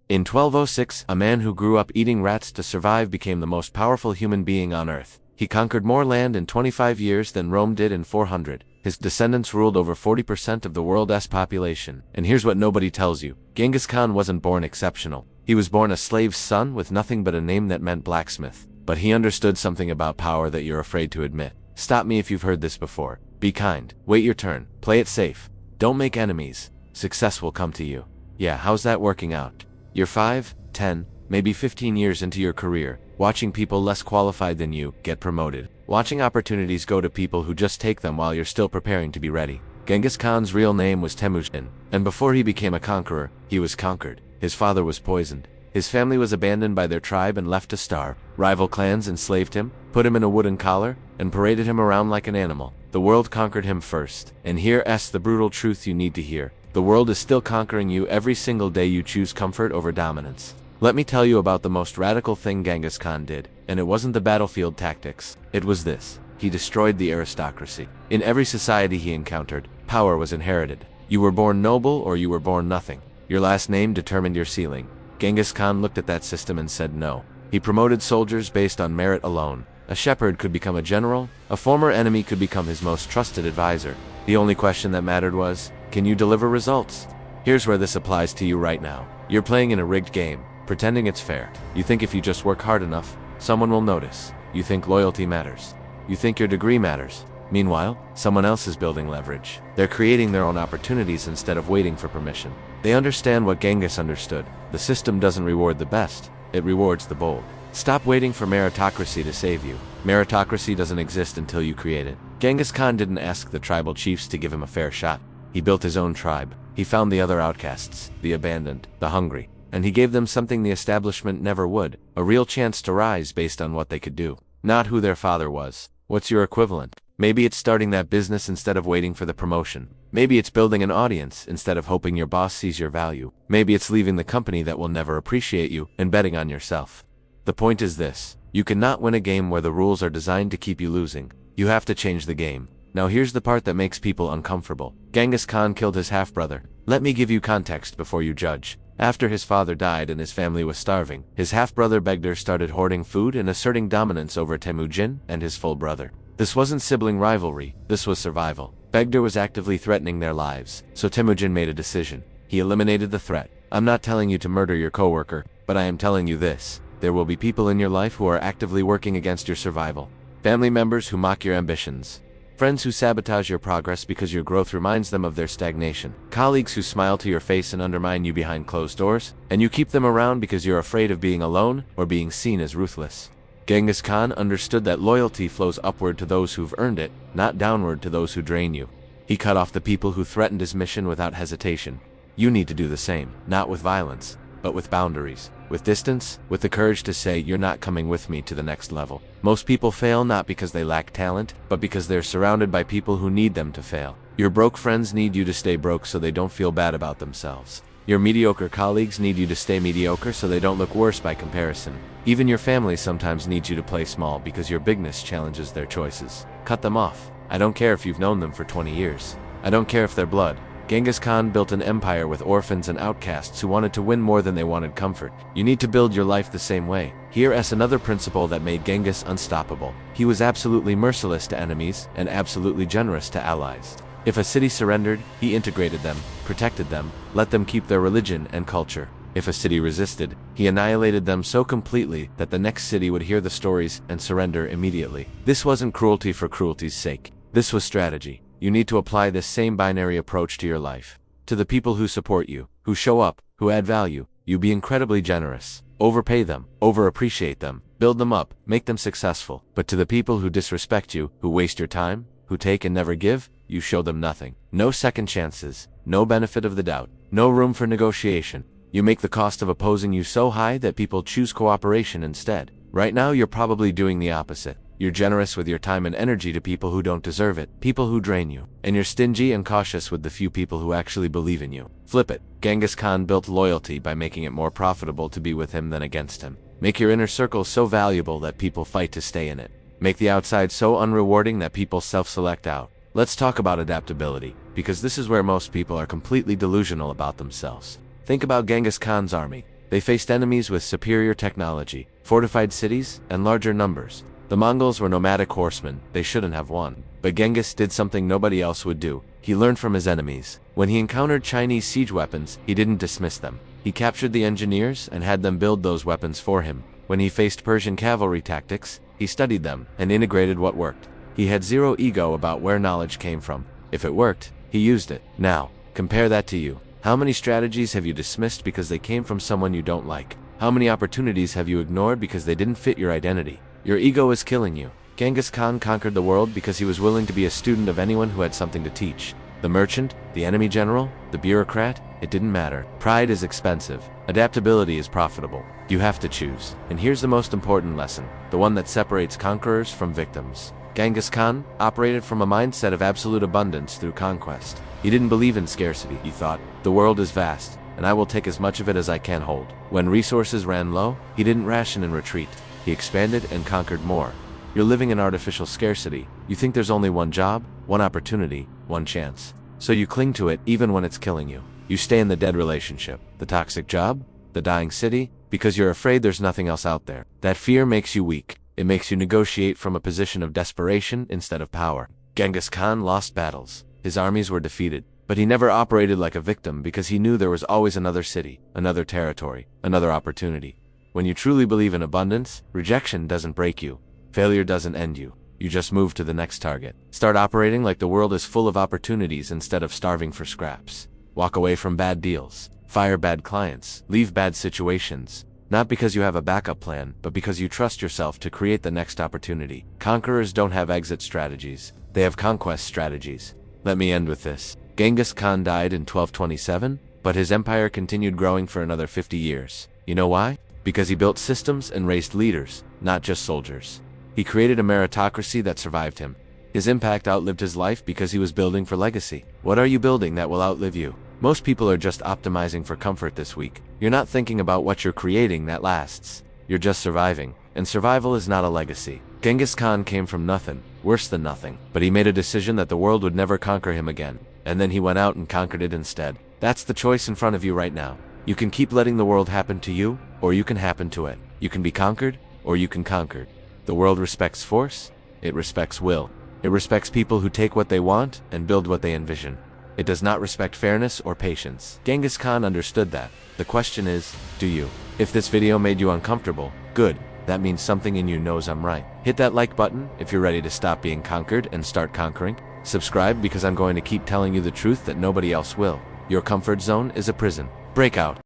In 1206, a man who grew up eating rats to survive became the most powerful human being on Earth. He conquered more land in 25 years than Rome did in 400. His descendants ruled over 40% of the world's population. And here's what nobody tells you. Genghis Khan wasn't born exceptional. He was born a slave's son with nothing but a name that meant blacksmith. But he understood something about power that you're afraid to admit. Stop me if you've heard this before. Be kind. Wait your turn. Play it safe. Don't make enemies. Success will come to you. Yeah, how's that working out? You're 5, 10, maybe 15 years into your career, watching people less qualified than you get promoted. Watching opportunities go to people who just take them while you're still preparing to be ready. Genghis Khan's real name was Temujin, and before he became a conqueror, he was conquered. His father was poisoned. His family was abandoned by their tribe and left to starve. Rival clans enslaved him, put him in a wooden collar, and paraded him around like an animal. The world conquered him first. And here's the brutal truth you need to hear. The world is still conquering you every single day you choose comfort over dominance. Let me tell you about the most radical thing Genghis Khan did, and it wasn't the battlefield tactics. It was this. He destroyed the aristocracy. In every society he encountered, power was inherited. You were born noble or you were born nothing. Your last name determined your ceiling. Genghis Khan looked at that system and said no. He promoted soldiers based on merit alone. A shepherd could become a general. A former enemy could become his most trusted advisor. The only question that mattered was, can you deliver results? Here's where this applies to you right now. You're playing in a rigged game, pretending it's fair. You think if you just work hard enough, someone will notice. You think loyalty matters. You think your degree matters. Meanwhile, someone else is building leverage. They're creating their own opportunities instead of waiting for permission. They understand what Genghis understood. The system doesn't reward the best, it rewards the bold. Stop waiting for meritocracy to save you. Meritocracy doesn't exist until you create it. Genghis Khan didn't ask the tribal chiefs to give him a fair shot. He built his own tribe. He found the other outcasts, the abandoned, the hungry, and he gave them something the establishment never would, a real chance to rise based on what they could do, not who their father was. What's your equivalent? Maybe it's starting that business instead of waiting for the promotion. Maybe it's building an audience instead of hoping your boss sees your value. Maybe it's leaving the company that will never appreciate you and betting on yourself. The point is this. You cannot win a game where the rules are designed to keep you losing. You have to change the game. Now here's the part that makes people uncomfortable. Genghis Khan killed his half-brother. Let me give you context before you judge. After his father died and his family was starving, his half-brother Begder started hoarding food and asserting dominance over Temujin and his full brother. This wasn't sibling rivalry, this was survival. Begder was actively threatening their lives, so Temujin made a decision. He eliminated the threat. I'm not telling you to murder your coworker, but I am telling you this. There will be people in your life who are actively working against your survival. Family members who mock your ambitions. Friends who sabotage your progress because your growth reminds them of their stagnation. Colleagues who smile to your face and undermine you behind closed doors. And you keep them around because you're afraid of being alone or being seen as ruthless. Genghis Khan understood that loyalty flows upward to those who've earned it, not downward to those who drain you. He cut off the people who threatened his mission without hesitation. You need to do the same, not with violence, but with boundaries. With distance, with the courage to say, you're not coming with me to the next level. Most people fail not because they lack talent, but because they're surrounded by people who need them to fail. Your broke friends need you to stay broke so they don't feel bad about themselves. Your mediocre colleagues need you to stay mediocre so they don't look worse by comparison. Even your family sometimes needs you to play small because your bigness challenges their choices. Cut them off. I don't care if you've known them for 20 years. I don't care if they're blood. Genghis Khan built an empire with orphans and outcasts who wanted to win more than they wanted comfort. You need to build your life the same way. Here's another principle that made Genghis unstoppable. He was absolutely merciless to enemies and absolutely generous to allies. If a city surrendered, he integrated them, protected them, let them keep their religion and culture. If a city resisted, he annihilated them so completely that the next city would hear the stories and surrender immediately. This wasn't cruelty for cruelty's sake. This was strategy. You need to apply this same binary approach to your life. To the people who support you, who show up, who add value, you be incredibly generous. Overpay them, overappreciate them, build them up, make them successful. But to the people who disrespect you, who waste your time, who take and never give, you show them nothing. No second chances, no benefit of the doubt, no room for negotiation. You make the cost of opposing you so high that people choose cooperation instead. Right now you're probably doing the opposite. You're generous with your time and energy to people who don't deserve it, people who drain you. And you're stingy and cautious with the few people who actually believe in you. Flip it. Genghis Khan built loyalty by making it more profitable to be with him than against him. Make your inner circle so valuable that people fight to stay in it. Make the outside so unrewarding that people self-select out. Let's talk about adaptability, because this is where most people are completely delusional about themselves. Think about Genghis Khan's army. They faced enemies with superior technology, fortified cities, and larger numbers. The Mongols were nomadic horsemen, they shouldn't have won. But Genghis did something nobody else would do. He learned from his enemies. When he encountered Chinese siege weapons, he didn't dismiss them. He captured the engineers and had them build those weapons for him. When he faced Persian cavalry tactics, he studied them and integrated what worked. He had zero ego about where knowledge came from. If it worked, he used it. Now, compare that to you. How many strategies have you dismissed because they came from someone you don't like? How many opportunities have you ignored because they didn't fit your identity? Your ego is killing you. Genghis Khan conquered the world because he was willing to be a student of anyone who had something to teach. The merchant, the enemy general, the bureaucrat, it didn't matter. Pride is expensive. Adaptability is profitable. You have to choose. And here's the most important lesson, the one that separates conquerors from victims. Genghis Khan operated from a mindset of absolute abundance through conquest. He didn't believe in scarcity. He thought, the world is vast, and I will take as much of it as I can hold. When resources ran low, he didn't ration and retreat. He expanded and conquered more. You're living in artificial scarcity. You think there's only one job, one opportunity, one chance. So you cling to it even when it's killing you. You stay in the dead relationship, the toxic job, the dying city, because you're afraid there's nothing else out there. That fear makes you weak. It makes you negotiate from a position of desperation instead of power. Genghis Khan lost battles. His armies were defeated. But he never operated like a victim because he knew there was always another city, another territory, another opportunity. When you truly believe in abundance, rejection doesn't break you. Failure doesn't end you. You just move to the next target. Start operating like the world is full of opportunities instead of starving for scraps. Walk away from bad deals. Fire bad clients. Leave bad situations. Not because you have a backup plan, but because you trust yourself to create the next opportunity. Conquerors don't have exit strategies. They have conquest strategies. Let me end with this. Genghis Khan died in 1227, but his empire continued growing for another 50 years. You know why? Because he built systems and raised leaders, not just soldiers. He created a meritocracy that survived him. His impact outlived his life because he was building for legacy. What are you building that will outlive you? Most people are just optimizing for comfort this week. You're not thinking about what you're creating that lasts. You're just surviving, and survival is not a legacy. Genghis Khan came from nothing, worse than nothing, but he made a decision that the world would never conquer him again, and then he went out and conquered it instead. That's the choice in front of you right now. You can keep letting the world happen to you, or you can happen to it. You can be conquered, or you can conquer. The world respects force, it respects will. It respects people who take what they want and build what they envision. It does not respect fairness or patience. Genghis Khan understood that. The question is, do you? If this video made you uncomfortable, good. That means something in you knows I'm right. Hit that like button if you're ready to stop being conquered and start conquering. Subscribe because I'm going to keep telling you the truth that nobody else will. Your comfort zone is a prison. Break out.